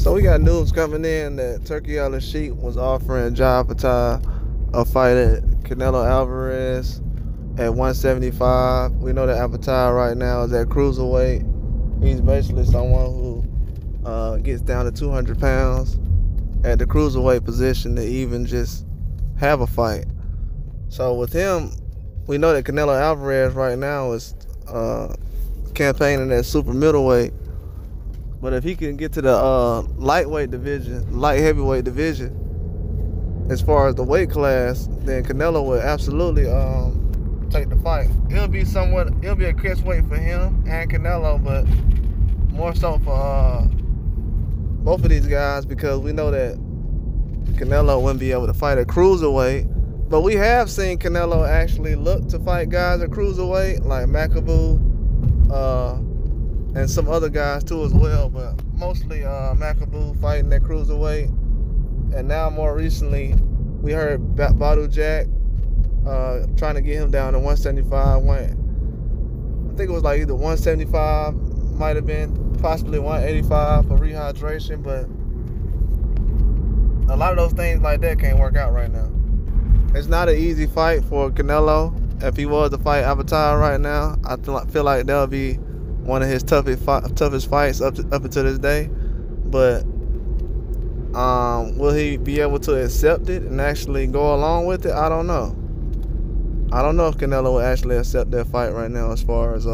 So we got news coming in that Turki Alshikh was offering Opetaia a fight at Canelo Alvarez at 175. We know that Opetaia right now is at cruiserweight. He's basically someone who gets down to 200 pounds at the cruiserweight position to even just have a fight. So with him, we know that Canelo Alvarez right now is campaigning at super middleweight. But if he can get to the lightweight division, light heavyweight division, as far as the weight class, then Canelo would absolutely take the fight. It'll be a catch weight for him and Canelo, but more so for both of these guys, because we know that Canelo wouldn't be able to fight at cruiserweight. But we have seen Canelo actually look to fight guys at cruiserweight, like McAboo, and some other guys too as well, but mostly McAboo fighting at cruiserweight. And now more recently, we heard Badu Jack trying to get him down to 175. I think it was like either 175, might have been possibly 185 for rehydration, but a lot of those things like that can't work out right now. It's not an easy fight for Canelo. If he was to fight Opetaia right now, I feel like that'll be one of his toughest fights up until this day. But will he be able to accept it and actually go along with it? I don't know. I don't know if Canelo will actually accept that fight right now as far as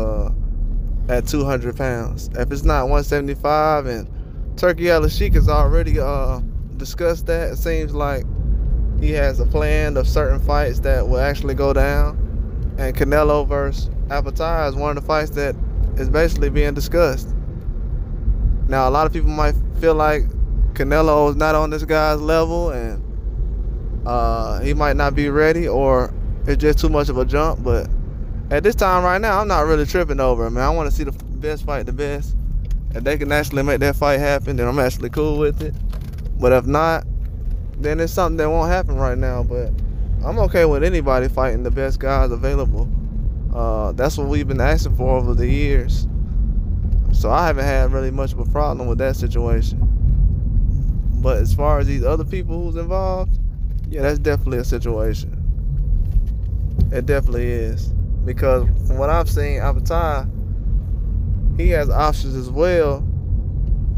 at 200 pounds. If it's not 175, and Turki Alshikh has already discussed that, it seems like he has a plan of certain fights that will actually go down. And Canelo versus Opetaia is one of the fights that is basically being discussed. Now, a lot of people might feel like Canelo is not on this guy's level and he might not be ready, or it's just too much of a jump. But at this time right now, I'm not really tripping over it, man. I want to see the best fight the best. If they can actually make that fight happen, then I'm actually cool with it. But if not, then it's something that won't happen right now. But I'm okay with anybody fighting the best guys available. That's what we've been asking for over the years. So I haven't had really much of a problem with that situation. But as far as these other people who's involved, yeah, that's definitely a situation. It definitely is. Because from what I've seen, Opetaia, he has options as well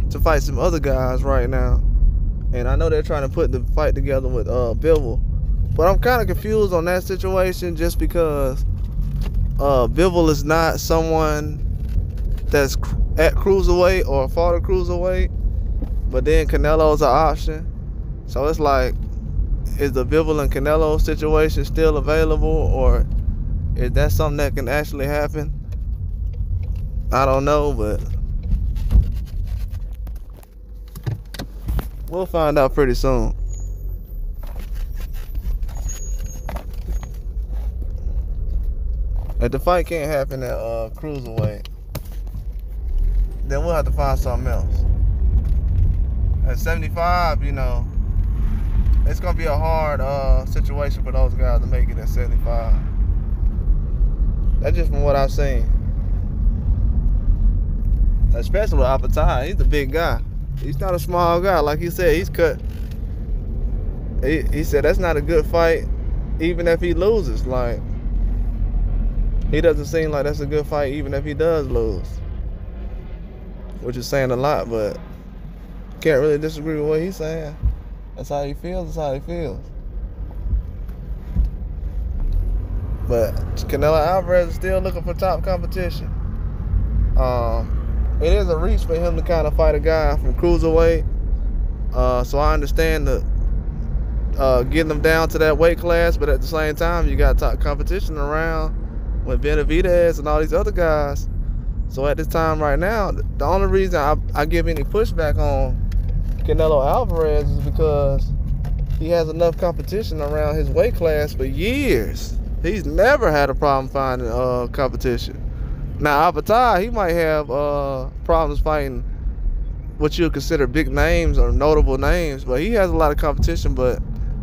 to fight some other guys right now. And I know they're trying to put the fight together with Bivol. But I'm kind of confused on that situation, just because Bivol is not someone that's at cruiserweight or fought at cruiserweight, but then Canelo's an option. So it's like, is the Bivol and Canelo situation still available, or is that something that can actually happen? I don't know, but we'll find out pretty soon. If the fight can't happen at cruiserweight, then we'll have to find something else. At 75, you know, it's gonna be a hard situation for those guys to make it at 75. That's just from what I've seen. Especially with Opetaia, he's a big guy. He's not a small guy. Like he said, he's cut. He said that's not a good fight, even if he loses. Like, he doesn't seem like that's a good fight even if he does lose. Which is saying a lot, but can't really disagree with what he's saying. That's how he feels, that's how he feels. But Canelo Alvarez is still looking for top competition. It is a reach for him to kind of fight a guy from cruiserweight. So I understand the getting him down to that weight class, but at the same time, you got top competition around with Benavidez and all these other guys. So at this time right now, the only reason I give any pushback on Canelo Alvarez is because he has enough competition around his weight class for years. He's never had a problem finding competition. Now, Opetaia, he might have problems fighting what you would consider big names or notable names, but he has a lot of competition, but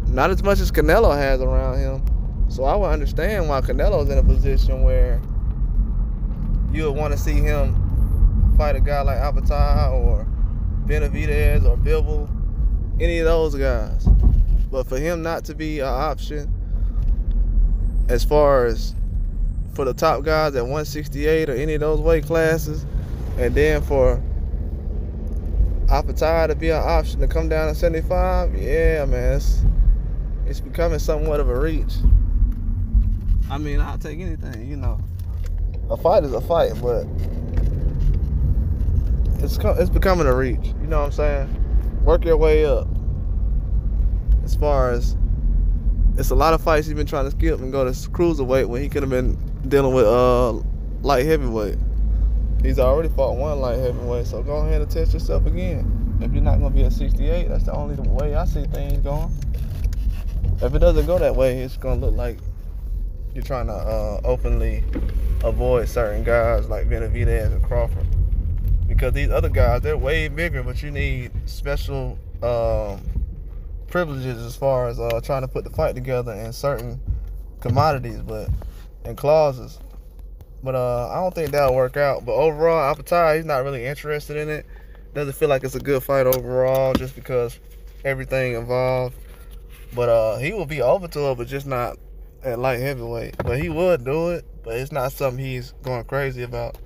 not as much as Canelo has around him. So I would understand why Canelo's in a position where you would want to see him fight a guy like Opetaia, or Benavidez or Bivol, any of those guys. But for him not to be an option as far as for the top guys at 168 or any of those weight classes, and then for Opetaia to be an option to come down to 75, yeah, man, it's becoming somewhat of a reach. I mean, I'll take anything, you know. A fight is a fight, but it's becoming a reach. You know what I'm saying? Work your way up. As far as it's a lot of fights he's been trying to skip and go to cruiserweight when he could have been dealing with light heavyweight. He's already fought one light heavyweight, so go ahead and test yourself again. If you're not gonna be at 68, that's the only way I see things going. If it doesn't go that way, it's gonna look like you're trying to openly avoid certain guys like Benavidez and Crawford. Because these other guys, they're way bigger, but you need special privileges as far as trying to put the fight together in certain commodities and clauses. But I don't think that'll work out. But overall, Opetaia, he's not really interested in it. Doesn't feel like it's a good fight overall just because everything involved. But he will be over to it, but just not at light heavyweight. But he would do it, but it's not something he's going crazy about.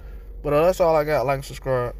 But that's all I got. Like and subscribe.